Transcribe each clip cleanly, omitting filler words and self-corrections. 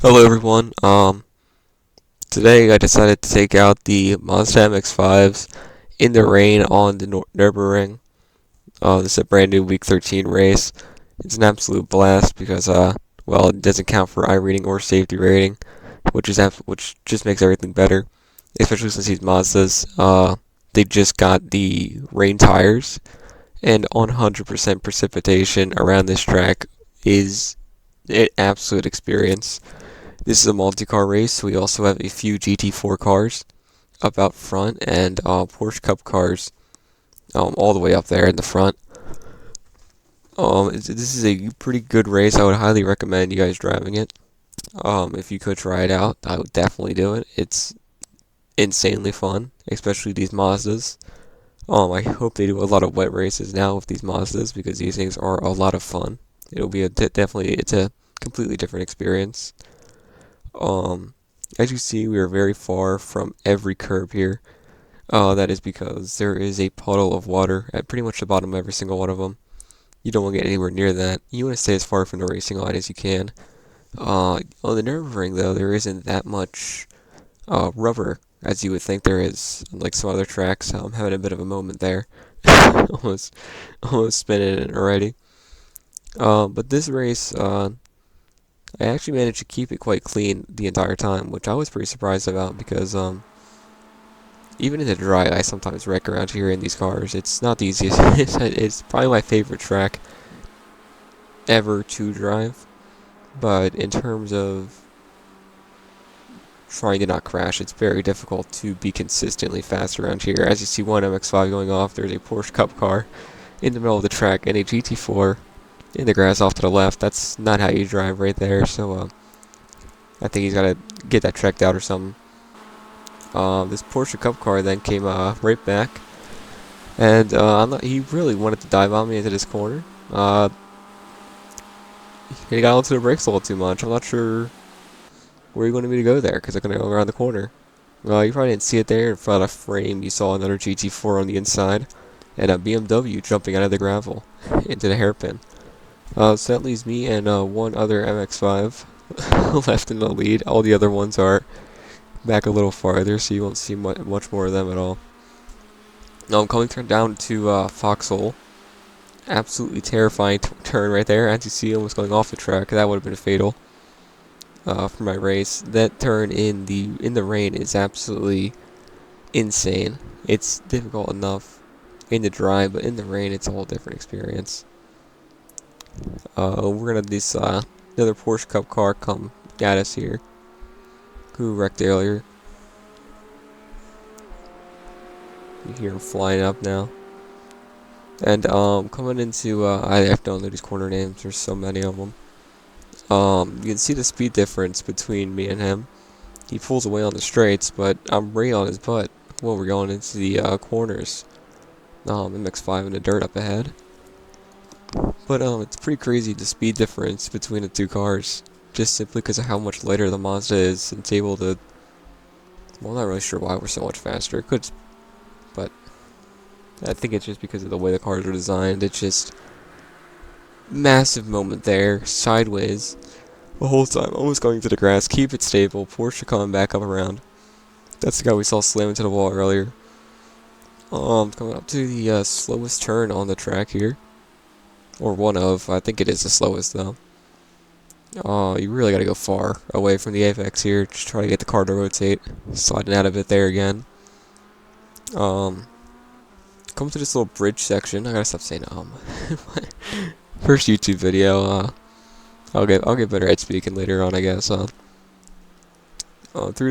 Hello everyone. Today I decided to take out the Mazda MX-5s in the rain on the Nürburgring. This is a brand new Week 13 race. It's an absolute blast because well, it doesn't count for iRating or safety rating, which just makes everything better. Especially since these Mazdas, they just got the rain tires, and 100% precipitation around this track is an absolute experience. This is a multi-car race, so we also have a few GT4 cars up out front and Porsche Cup cars all the way up there in the front. This is a pretty good race. I would highly recommend you guys driving it. If you could try it out, I would definitely do it. It's insanely fun, especially these Mazdas. I hope they do a lot of wet races now with these Mazdas because these things are a lot of fun. It'll be it's a completely different experience. As you see, we are very far from every curb here. That is because there is a puddle of water at pretty much the bottom of every single one of them. You don't want to get anywhere near that. You want to stay as far from the racing line as you can. On the Nürburgring, though, there isn't that much rubber as you would think there is, like some other tracks. I'm having a bit of a moment there, almost spinning it already. But this race, I actually managed to keep it quite clean the entire time, which I was pretty surprised about because even in the dry, I sometimes wreck around here in these cars. It's not the easiest. It's probably my favorite track ever to drive, but in terms of trying to not crash, it's very difficult to be consistently fast around here. As you see one MX-5 going off, there's a Porsche Cup car in the middle of the track and a GT4 in the grass off to the left. That's not how you drive right there, so I think he's got to get that checked out or something. This Porsche Cup car then came right back, and he really wanted to dive on me into this corner. He got onto the brakes a little too much. I'm not sure where he wanted me to go there, because I'm going to go around the corner. You probably didn't see it there. In front of the frame, you saw another GT4 on the inside, and a BMW jumping out of the gravel into the hairpin. So that leaves me and one other MX-5 left in the lead. All the other ones are back a little farther, so you won't see much more of them at all. Now I'm coming down to Foxhole. Absolutely terrifying turn right there. As you see, almost going off the track. That would have been fatal for my race. That turn in the rain is absolutely insane. It's difficult enough in the dry, but in the rain, it's a whole different experience. We're gonna have this another Porsche Cup car come at us here, who wrecked earlier. You hear him flying up now. And coming into I have to know these corner names. There's so many of them. You can see the speed difference between me and him. He pulls away on the straights, but I'm right on his butt when we're going into the corners. MX-5 in the dirt up ahead. But it's pretty crazy the speed difference between the two cars, just simply because of how much lighter the Mazda is. It's able to. Well, I'm not really sure why we're so much faster. It could, but I think it's just because of the way the cars are designed. It's just massive moment there, sideways, the whole time, almost going to the grass. Keep it stable. Porsche coming back up around. That's the guy we saw slam into the wall earlier. Coming up to the slowest turn on the track here. Or one of. I think it is the slowest, though. You really got to go far away from the apex here. Just try to get the car to rotate. Sliding out of it there again. Come to this little bridge section. I gotta stop saying First YouTube video. I'll get better at speaking later on, I guess. Through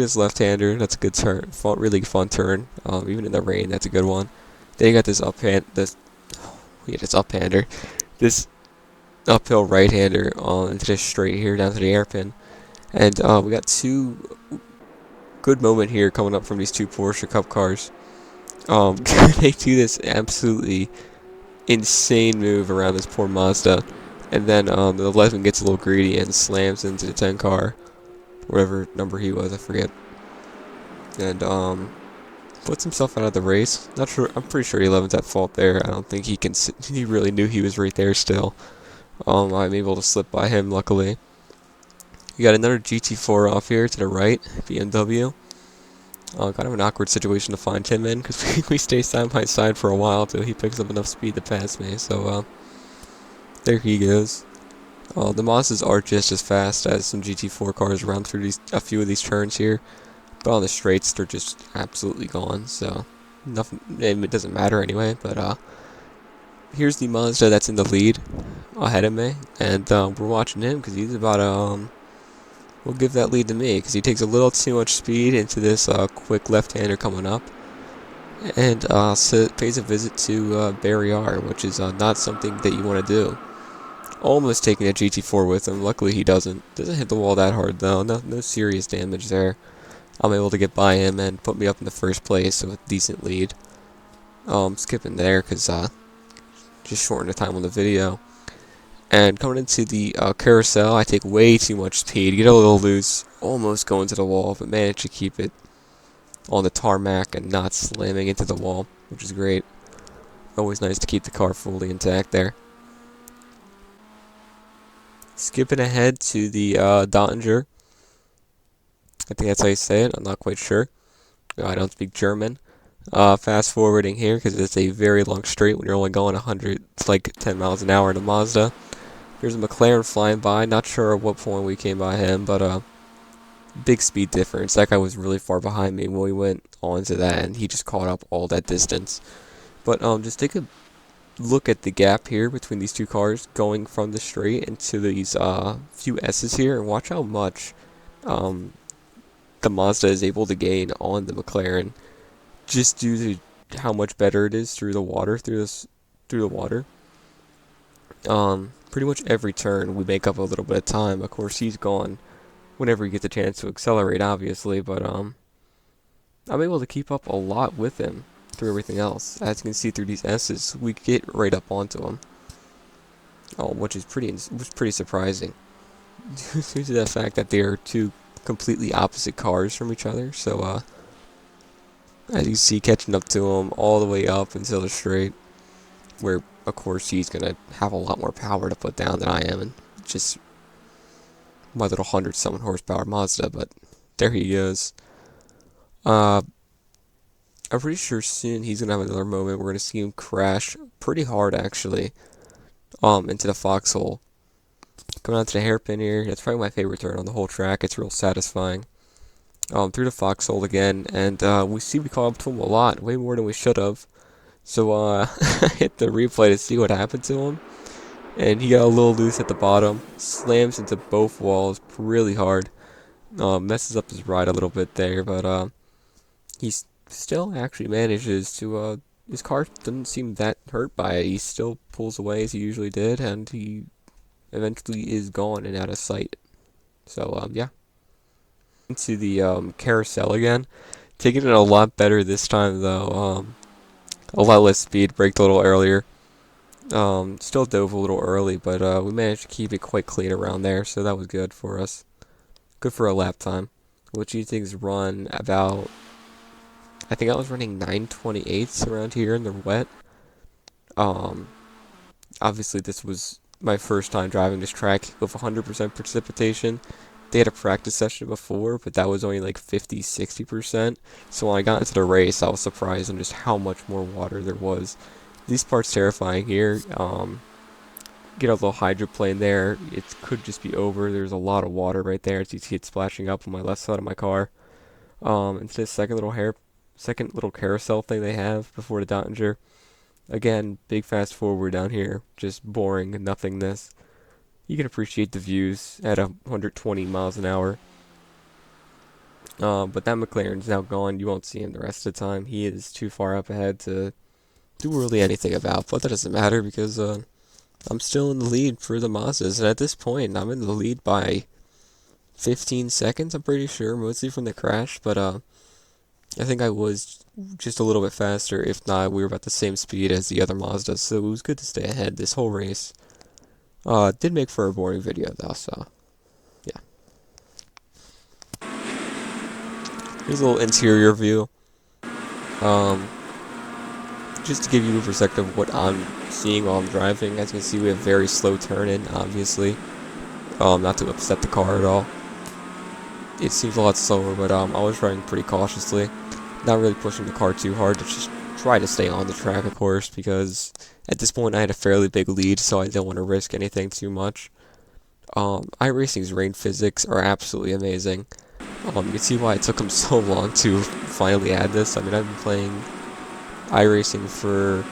this left-hander. That's a good turn. Really fun turn. Even in the rain, that's a good one. Then you got this uphander. This uphill right-hander into this straight here down to the hairpin. And we got two good moment here coming up from these two Porsche Cup cars. They do this absolutely insane move around this poor Mazda. And then the 11 gets a little greedy and slams into the 10 car. Whatever number he was, I forget. And puts himself out of the race. Not sure. I'm pretty sure the 11's at fault there. I don't think he can. He really knew he was right there still. I'm able to slip by him, luckily. You got another GT4 off here to the right, BMW. Kind of an awkward situation to find him in, because we stay side by side for a while till he picks up enough speed to pass me, so there he goes. The Mazdas are just as fast as some GT4 cars around through a few of these turns here, but on the straights they're just absolutely gone, so nothing, it doesn't matter anyway, but here's the Mazda that's in the lead ahead of me, and we're watching him because he's about to, we'll give that lead to me because he takes a little too much speed into this quick left-hander coming up, and so pays a visit to Barrier, which is not something that you want to do. Almost taking a GT4 with him. Luckily he doesn't hit the wall that hard though. No serious damage there. I'm able to get by him and put me up in the first place with a decent lead. Skipping there because just shorten the time on the video. And coming into the carousel, I take way too much speed, get a little loose, almost going to the wall, but managed to keep it on the tarmac and not slamming into the wall, which is great. Always nice to keep the car fully intact there. Skipping ahead to the Dottinger. I think that's how you say it, I'm not quite sure. I don't speak German. Fast forwarding here because it's a very long straight when you're only going 100, it's like 10 miles an hour in a Mazda. There's a McLaren flying by, not sure at what point we came by him, but big speed difference. That guy was really far behind me when we went onto that, and he just caught up all that distance. But just take a look at the gap here between these two cars going from the straight into these few S's here, and watch how much the Mazda is able to gain on the McLaren just due to how much better it is through the water, through the water. Pretty much every turn we make up a little bit of time. Of course he's gone whenever he gets a chance to accelerate, obviously, but I'm able to keep up a lot with him through everything else. As you can see through these S's, we get right up onto him, which is pretty surprising due to the fact that they are two completely opposite cars from each other. So as you see, catching up to him all the way up until the straight, where of course he's gonna have a lot more power to put down than I am, and just my little 100-something horsepower Mazda. But there he goes. I'm pretty sure soon he's gonna have another moment. We're gonna see him crash pretty hard, actually, into the foxhole. Coming out to the hairpin here. That's probably my favorite turn on the whole track. It's real satisfying. Through the foxhole again, and we caught up to him a lot, way more than we should have. So I hit the replay to see what happened to him, and he got a little loose at the bottom, slams into both walls really hard, messes up his ride a little bit there, but he still actually manages to, his car doesn't seem that hurt by it. He still pulls away as he usually did, and he eventually is gone and out of sight. So yeah. Into the carousel again, taking it a lot better this time though. A lot less speed, braked a little earlier. Still dove a little early, but we managed to keep it quite clean around there, so that was good for us. Good for a lap time, which you think run about, I think I was running 9:28 around here in the wet. Obviously this was my first time driving this track with 100% precipitation. They had a practice session before, but that was only like 50-60%. So when I got into the race, I was surprised on just how much more water there was. These parts terrifying here. Get a little hydroplane there. It could just be over. There's a lot of water right there. As you see it splashing up on my left side of my car. Into this second little carousel thing they have before the Dottinger. Again, big fast forward down here. Just boring nothingness. You can appreciate the views at 120 miles an hour. But that McLaren's now gone. You won't see him the rest of the time. He is too far up ahead to do really anything about. But that doesn't matter because I'm still in the lead for the Mazdas. And at this point, I'm in the lead by 15 seconds, I'm pretty sure. Mostly from the crash. But I think I was just a little bit faster. If not, we were about the same speed as the other Mazdas. So it was good to stay ahead this whole race. Did make for a boring video though, so yeah. Here's a little interior view. Just to give you a perspective of what I'm seeing while I'm driving. As you can see, we have very slow turn-in, obviously. Not to upset the car at all. it seems a lot slower, but I was riding pretty cautiously, not really pushing the car too hard to just try to stay on the track, of course, because at this point I had a fairly big lead, so I didn't want to risk anything too much. iRacing's rain physics are absolutely amazing. You can see why it took them so long to finally add this. I mean, I've been playing iRacing for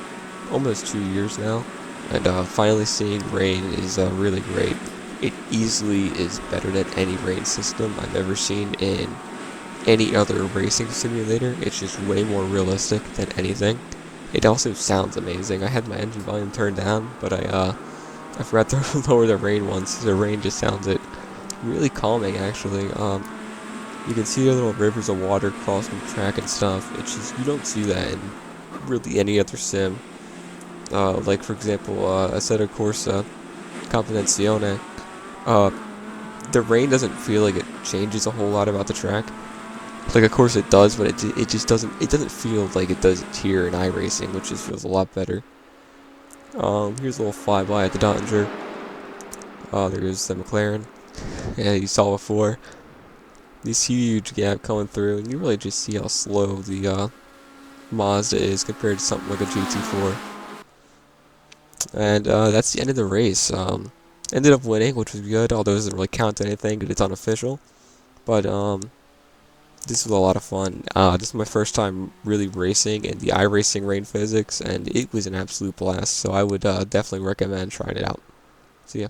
almost 2 years now, and finally seeing rain is really great. It easily is better than any rain system I've ever seen in any other racing simulator. It's just way more realistic than anything. It also sounds amazing. I had my engine volume turned down, but I forgot to lower the rain once. The rain just sounded really calming, actually. You can see the little rivers of water crossing the track and stuff. It's just, you don't see that in really any other sim. Like, for example, Assetto Corsa Competizione. The rain doesn't feel like it changes a whole lot about the track. Like, of course it does, but it just doesn't feel like it does here in iRacing, which just feels a lot better. Here's a little flyby at the Dottinger. There's the McLaren. Yeah, you saw before. This huge gap coming through, and you really just see how slow the Mazda is compared to something like a GT4. And that's the end of the race. Ended up winning, which was good, although it doesn't really count to anything because it's unofficial. But this was a lot of fun. This is my first time really racing in the iRacing rain physics, and it was an absolute blast. So I would definitely recommend trying it out. See ya.